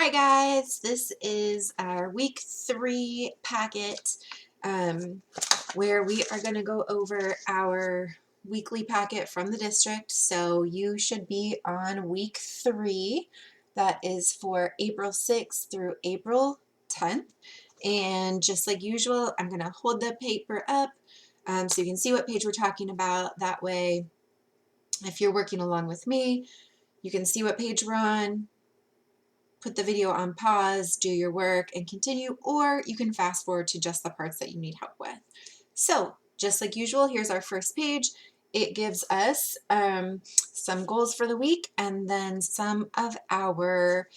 Hi guys, this is our week 3 packet where we are going to go over our weekly packet from the district. So you should be on week 3. That is for April 6th through April 10th. And just like usual, I'm going to hold the paper up so you can see what page we're talking about. That way, if you're working along with me, you can see what page we're on. Put the video on pause, do your work, and continue, or you can fast forward to just the parts that you need help with. So, just like usual, here's our first page. It gives us some goals for the week and then some of our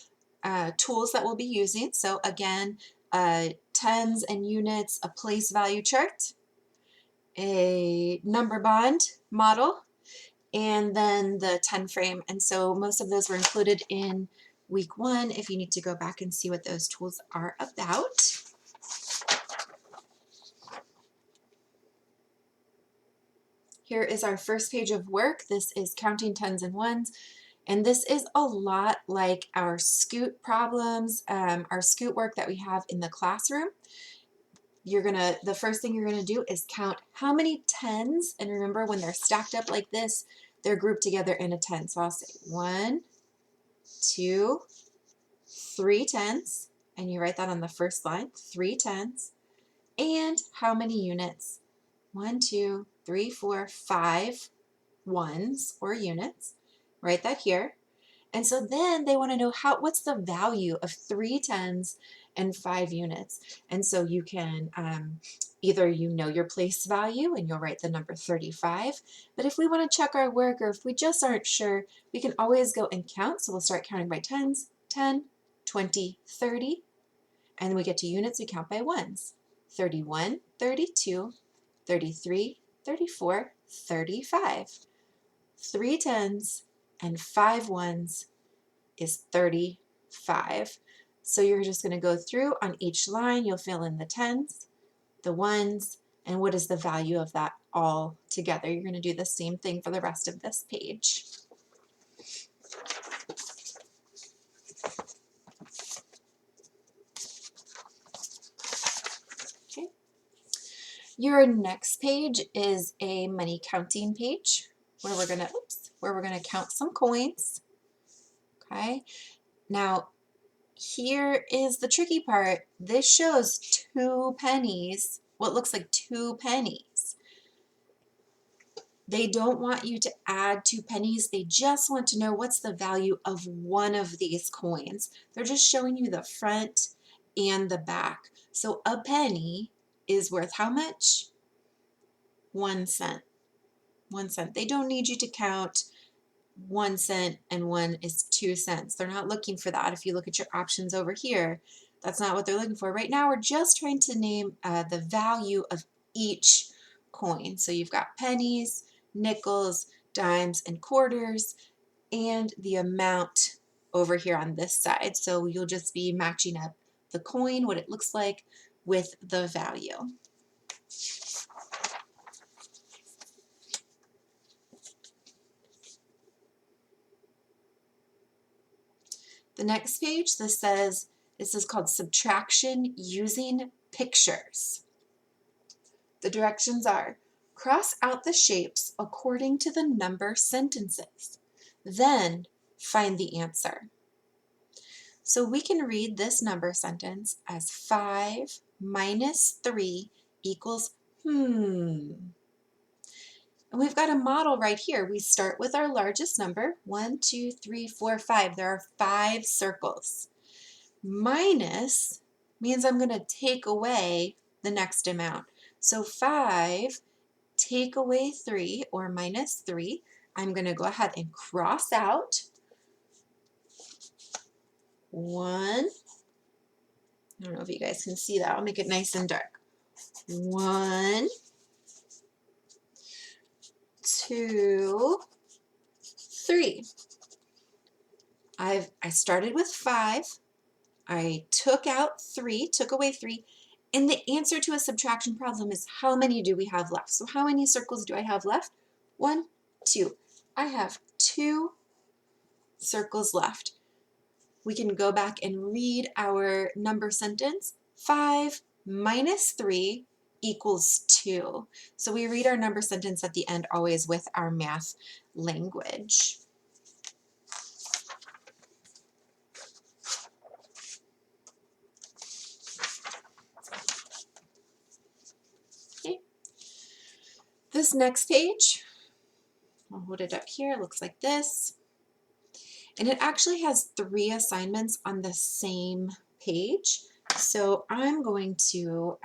tools that we'll be using. So again, tens and units, a place value chart, a number bond model, and then the 10 frame. And so most of those were included in week 1 if you need to go back and see what those tools are about. Here is our first page of work. This is counting tens and ones. And this is a lot like our scoot problems, our scoot work that we have in the classroom. The first thing you're gonna do is count how many tens, and remember when they're stacked up like this, they're grouped together in a 10. So I'll say 1, 2, 3 tens, and you write that on the first line, 3 tens, and how many units? 1, 2, 3, 4, 5 ones or units. Write that here. And so then they want to know what's the value of 3 tens and 5 units. And so you can either your place value and you'll write the number 35. But if we want to check our work, or if we just aren't sure, we can always go and count. So we'll start counting by tens, 10, 20, 30, and then we get to units, we count by ones. 31, 32, 33, 34, 35. 3 tens and 5 ones is 35. So you're just going to go through on each line. You'll fill in the tens, the ones, and what is the value of that all together. You're going to do the same thing for the rest of this page. Okay. Your next page is a money counting page where we're going to count some coins. Okay. Now, here is the tricky part. This shows 2 pennies, what looks like 2 pennies. They don't want you to add 2 pennies. They just want to know what's the value of one of these coins. They're just showing you the front and the back. So a penny is worth how much? 1 cent. 1 cent. They don't need you to count 1 cent and 1 is 2 cents. They're not looking for that. If you look at your options over here, that's not what they're looking for. Right now, we're just trying to name the value of each coin. So you've got pennies, nickels, dimes, and quarters, and the amount over here on this side. So you'll just be matching up the coin, what it looks like, with the value. The next page, this is called Subtraction using pictures. The directions are: cross out the shapes according to the number sentences. Then find the answer. So we can read this number sentence as 5 minus 3 equals And we've got a model right here. We start with our largest number, 1, 2, 3, 4, 5. There are 5 circles. Minus means I'm going to take away the next amount. So 5, take away 3, or minus 3. I'm going to go ahead and cross out 1. I don't know if you guys can see that. I'll make it nice and dark. 1, 2, 3. I started with 5. I took away 3, and the answer to a subtraction problem is how many do we have left? So how many circles do I have left? 1, 2. I have 2 circles left. we can go back and read our number sentence. 5 minus 3 equals 2. So we read our number sentence at the end always with our math language. Okay. This next page, I'll hold it up here, it looks like this. And it actually has 3 assignments on the same page. So I'm going to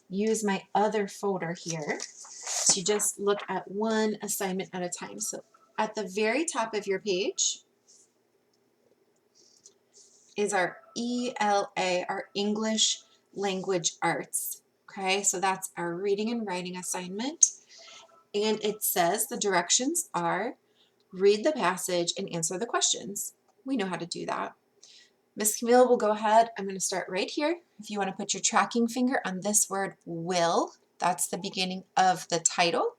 use my other folder here to just look at one assignment at a time. So at the very top of your page is our ELA, our English Language Arts. Okay, so that's our reading and writing assignment. And it says the directions are read the passage and answer the questions. We know how to do that. Miss Camille will go ahead. I'm going to start right here. If you want to put your tracking finger on this word will, that's the beginning of the title.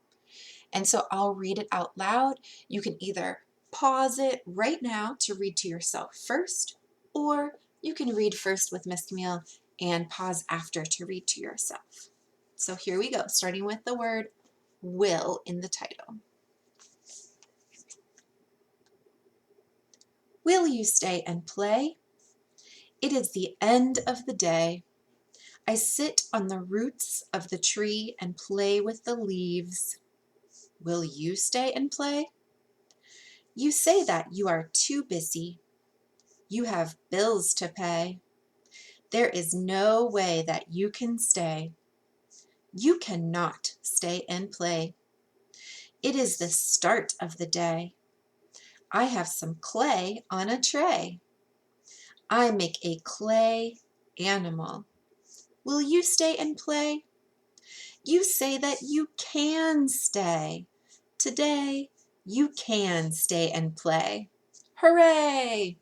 And so I'll read it out loud. You can either pause it right now to read to yourself first, or you can read first with Miss Camille and pause after to read to yourself. So here we go, starting with the word will in the title. Will you stay and play? It is the end of the day. I sit on the roots of the tree and play with the leaves. Will you stay and play? You say that you are too busy. You have bills to pay. There is no way that you can stay. You cannot stay and play. It is the start of the day. I have some clay on a tray. I make a clay animal. Will you stay and play? You say that you can stay. Today, you can stay and play. Hooray!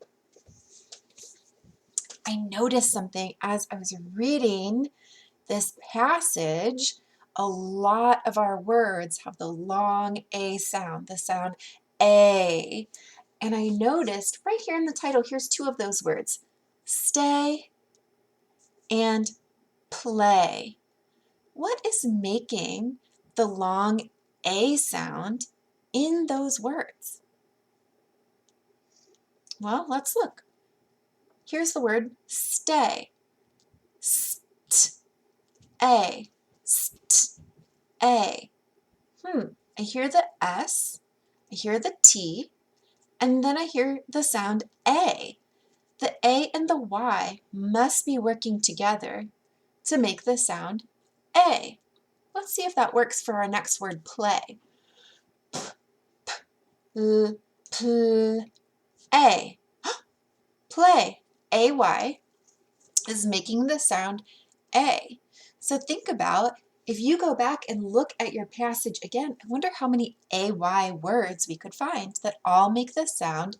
I noticed something as I was reading this passage. A lot of our words have the long A sound, the sound A. And I noticed right here in the title, here's 2 of those words, stay and play. What is making the long A sound in those words? Well, let's look. Here's the word stay. St, A, st, A. I hear the S, I hear the T, and then I hear the sound A. The A and the Y must be working together to make the sound A. Let's see if that works for our next word, play. L, pl, A. Play. AY is making the sound A. So think about, if you go back and look at your passage again, I wonder how many AY words we could find that all make the sound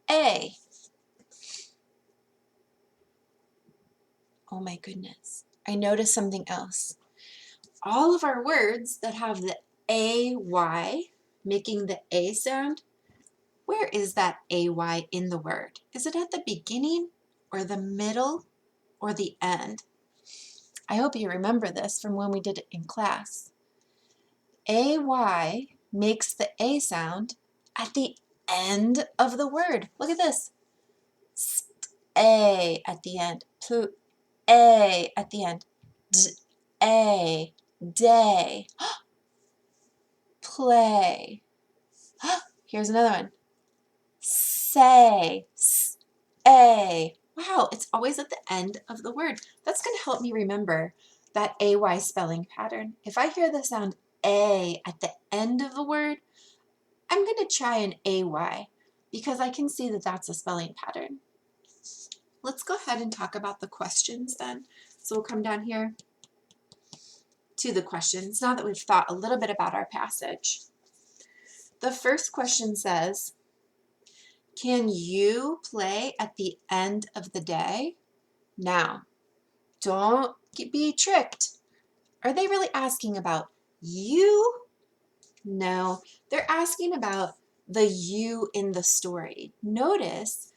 A. Oh my goodness. I noticed something else. All of our words that have the AY making the A sound, where is that AY in the word? Is it at the beginning or the middle or the end? I hope you remember this from when we did it in class. AY makes the A sound at the end of the word. Look at this. A at the end. A at the end. A. Day. Play. Here's another one. Say. A. Wow, it's always at the end of the word. That's going to help me remember that AY spelling pattern. If I hear the sound A at the end of the word, I'm going to try an AY because I can see that that's a spelling pattern. Let's go ahead and talk about the questions then. So we'll come down here to the questions now that we've thought a little bit about our passage. The first question says, can you play at the end of the day? Now, don't be tricked. Are they really asking about you? No, they're asking about the you in the story. Notice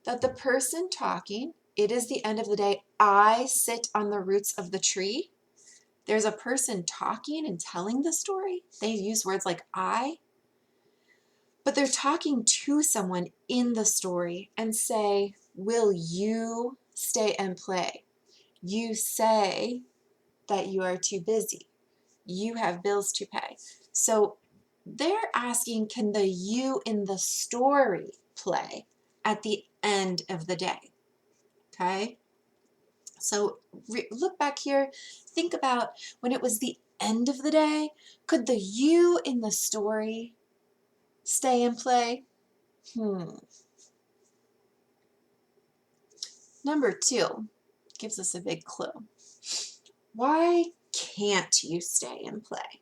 that the person talking, it is the end of the day, I sit on the roots of the tree. There's a person talking and telling the story. They use words like I, but they're talking to someone in the story and say, will you stay and play? You say that you are too busy. You have bills to pay. So they're asking, can the you in the story play at the end of the day? Okay. So look back here, think about when it was the end of the day, could the you in the story stay and play? Number 2 gives us a big clue. Why can't you stay and play?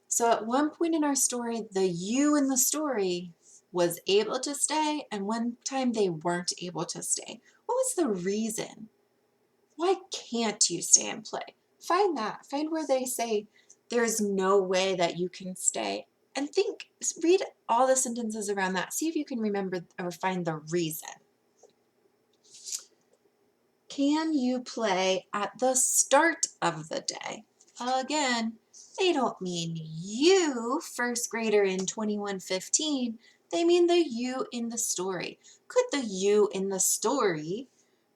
So at one point in our story, the you in the story was able to stay, and one time they weren't able to stay. What was the reason? Why can't you stay and play? Find that. Find where they say there's no way that you can stay. And read all the sentences around that. See if you can remember or find the reason. Can you play at the start of the day? Again, they don't mean you, first grader in 2115. They mean the you in the story. Could the you in the story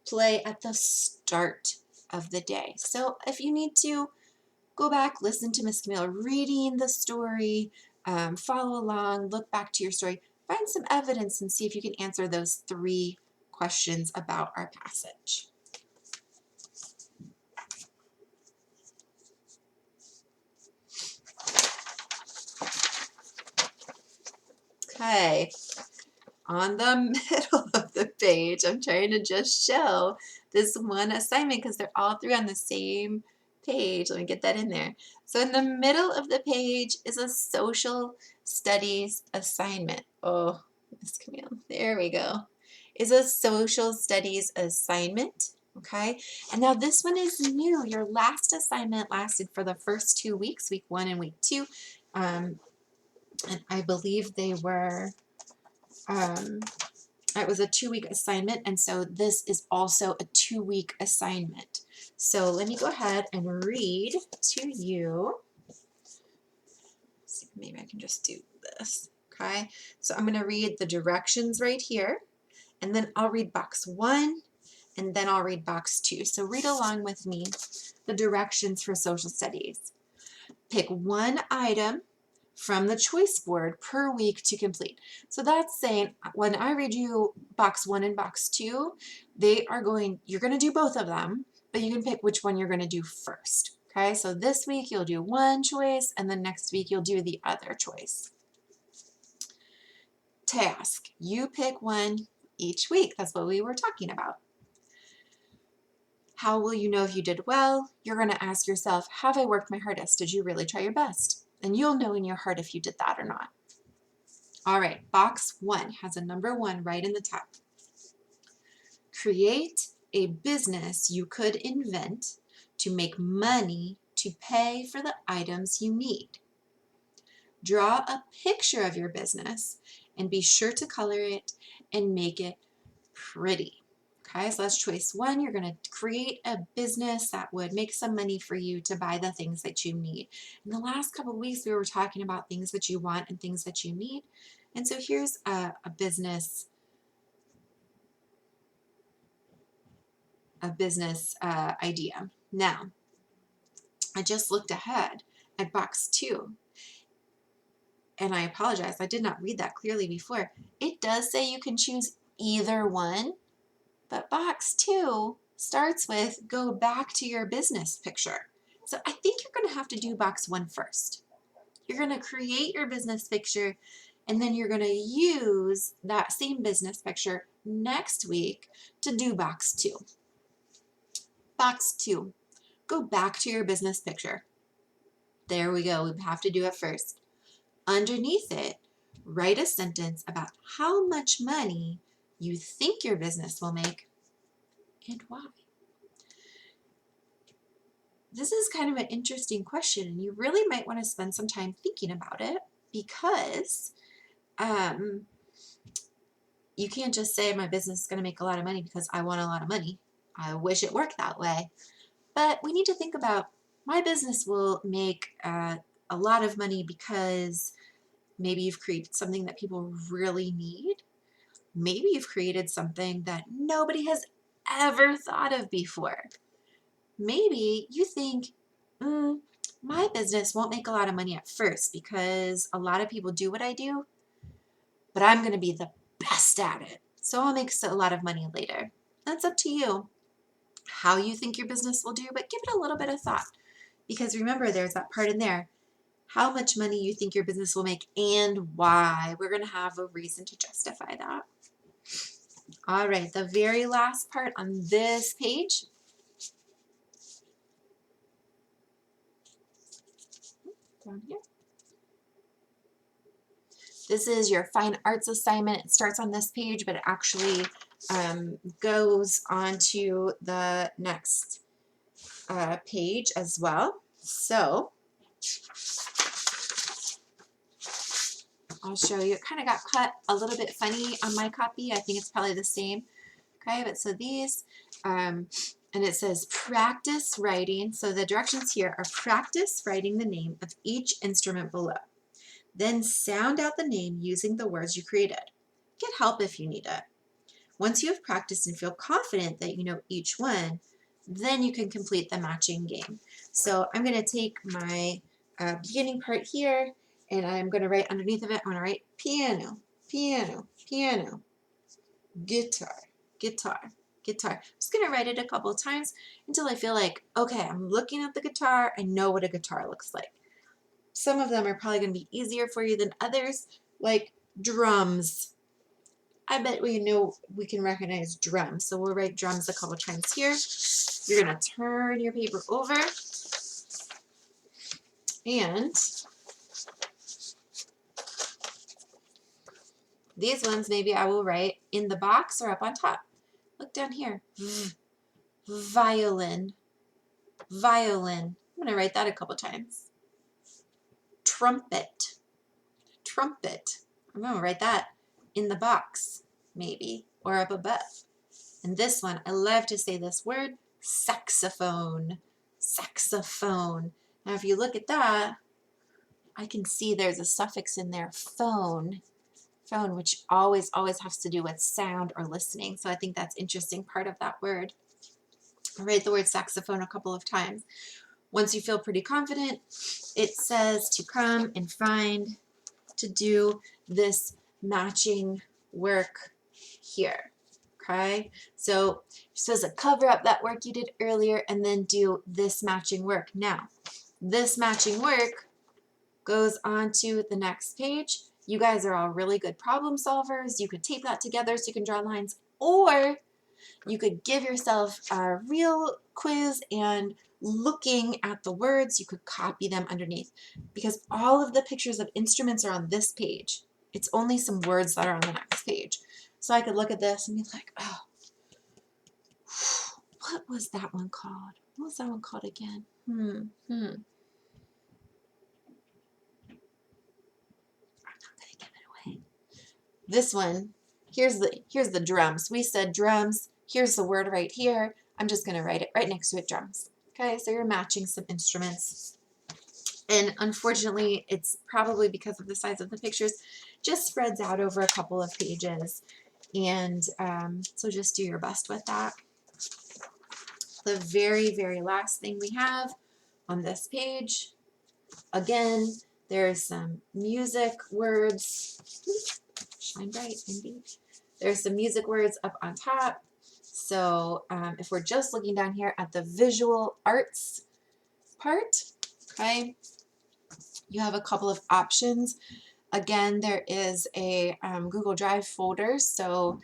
play at the start of the day? So if you need to, go back, listen to Miss Camille reading the story, follow along, look back to your story, find some evidence and see if you can answer those 3 questions about our passage. Okay, on the middle of the page, I'm trying to just show this one assignment because they're all 3 on the same page. Let me get that in there. So in the middle of the page is a social studies assignment. Oh, Miss Camille, there we go. Is a social studies assignment. Okay, and now this one is new. Your last assignment lasted for the first 2 weeks, week 1 and week 2. And I believe they were it was a 2-week assignment, and so this is also a 2-week assignment. So let me go ahead and read to you. Let's see, maybe I can just do this. Okay, so I'm going to read the directions right here, and then I'll read box 1, and then I'll read box 2. So read along with me the directions for social studies. Pick one item from the choice board per week to complete. So that's saying when I read you box 1 and box 2, you're going to do both of them, but you can pick which one you're going to do first. Okay, so this week you'll do one choice, and then next week you'll do the other choice. Task, you pick one each week. That's what we were talking about. How will you know if you did well? You're going to ask yourself, have I worked my hardest? Did you really try your best? And you'll know in your heart if you did that or not. All right, box 1 has a number 1 right in the top. Create a business you could invent to make money to pay for the items you need. Draw a picture of your business and be sure to color it and make it pretty. Okay, so that's choice 1. You're going to create a business that would make some money for you to buy the things that you need. In the last couple of weeks, we were talking about things that you want and things that you need. And so here's a business idea. Now, I just looked ahead at box 2, and I apologize, I did not read that clearly before. It does say you can choose either one, but box 2 starts with go back to your business picture. So I think you're going to have to do box 1 first. You're going to create your business picture, and then you're going to use that same business picture next week to do box 2. Box 2, go back to your business picture. There we go. We have to do it first. Underneath it, write a sentence about how much money you think your business will make and why. This is kind of an interesting question, and you really might want to spend some time thinking about it because You can't just say my business is going to make a lot of money because I want a lot of money. I wish it worked that way. But we need to think about my business will make a lot of money because maybe you've created something that people really need. Maybe you've created something that nobody has ever thought of before. Maybe you think, my business won't make a lot of money at first because a lot of people do what I do, but I'm going to be the best at it. So I'll make a lot of money later. That's up to you how you think your business will do, but give it a little bit of thought. Because remember, there's that part in there, how much money you think your business will make and why. We're going to have a reason to justify that. All right, the very last part on this page. Down here. This is your fine arts assignment. It starts on this page, but it actually goes on to the next page as well. So I'll show you. It kind of got cut a little bit funny on my copy. I think it's probably the same. Okay, but so these, and it says practice writing. So the directions here are practice writing the name of each instrument below. Then sound out the name using the words you created. Get help if you need it. Once you have practiced and feel confident that you know each one, then you can complete the matching game. So I'm going to take my beginning part here, and I'm going to write underneath of it, I'm going to write piano, piano, piano, guitar, guitar, guitar. I'm just going to write it a couple of times until I feel like, okay, I'm looking at the guitar, I know what a guitar looks like. Some of them are probably going to be easier for you than others, like drums. I bet we know we can recognize drums. So we'll write drums a couple times here. You're going to turn your paper over. And these ones maybe I will write in the box or up on top. Look down here. Violin. Violin. I'm going to write that a couple times. Trumpet. Trumpet. I'm going to write that in the box, maybe, or up above. And this one, I love to say this word, saxophone. Saxophone. Now, if you look at that, I can see there's a suffix in there, phone. Phone, which always has to do with sound or listening. So I think that's interesting part of that word. I'll write the word saxophone a couple of times. Once you feel pretty confident, it says to come and find, to do this matching work here. Okay, so it says to cover up that work you did earlier and then do this matching work. Now, this matching work goes on to the next page. You guys are all really good problem solvers. You could tape that together so you can draw lines, or you could give yourself a real quiz and looking at the words, you could copy them underneath, because all of the pictures of instruments are on this page. It's only some words that are on the next page. So I could look at this and be like, oh, what was that one called? What was that one called again? I'm not gonna give it away. This one, here's the drums. We said drums. Here's the word right here. I'm just gonna write it right next to it, drums. Okay, so you're matching some instruments. And unfortunately, it's probably because of the size of the pictures, just spreads out over a couple of pages. And so just do your best with that. The very, very last thing we have on this page, again, there's some music words. Shine bright, indeed. There's some music words up on top. So if we're just looking down here at the visual arts part, okay, you have a couple of options. Again, there is a Google Drive folder. So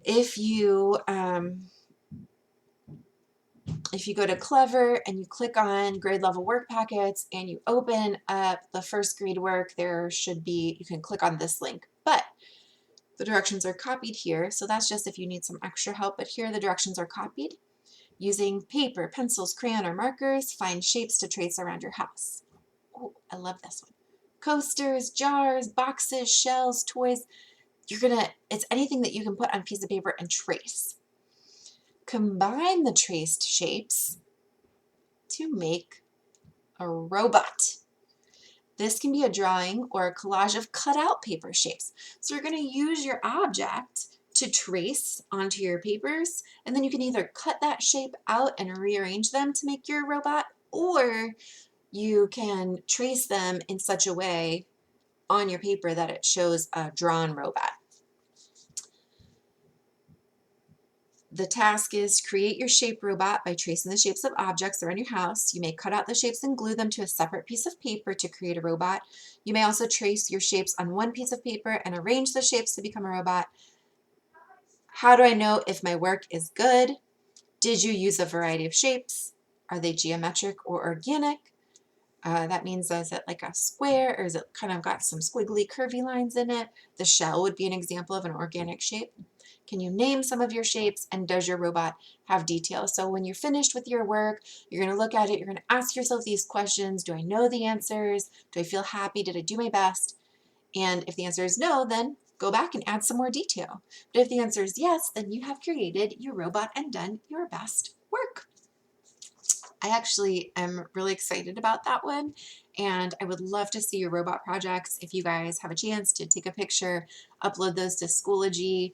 if you go to Clever and you click on grade level work packets and you open up the first grade work, there should be, you can click on this link. But the directions are copied here, so that's just if you need some extra help, but here the directions are copied. Using paper, pencils, crayon, or markers, find shapes to trace around your house. Oh, I love this one. Coasters, jars, boxes, shells, toys. it's anything that you can put on a piece of paper and trace. Combine the traced shapes to make a robot. This can be a drawing or a collage of cut out paper shapes. So you're going to use your object to trace onto your papers, and then you can either cut that shape out and rearrange them to make your robot, or you can trace them in such a way on your paper that it shows a drawn robot. The task is create your shape robot by tracing the shapes of objects around your house. You may cut out the shapes and glue them to a separate piece of paper to create a robot. You may also trace your shapes on one piece of paper and arrange the shapes to become a robot. How do I know if my work is good? Did you use a variety of shapes? Are they geometric or organic? That means, is it like a square, or is it kind of got some squiggly curvy lines in it? The shell would be an example of an organic shape. Can you name some of your shapes, and does your robot have details? So when you're finished with your work, you're going to look at it, you're going to ask yourself these questions. Do I know the answers? Do I feel happy? Did I do my best? And if the answer is no, then go back and add some more detail. But if the answer is yes, then you have created your robot and done your best work. I actually am really excited about that one, and I would love to see your robot projects. If you guys have a chance to take a picture, upload those to Schoology,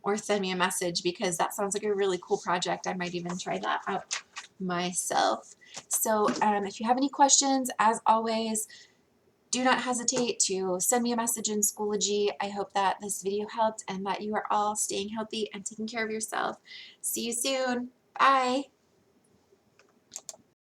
or send me a message, because that sounds like a really cool project. I might even try that out myself. So if you have any questions, as always, do not hesitate to send me a message in Schoology. I hope that this video helped and that you are all staying healthy and taking care of yourself. See you soon. Bye.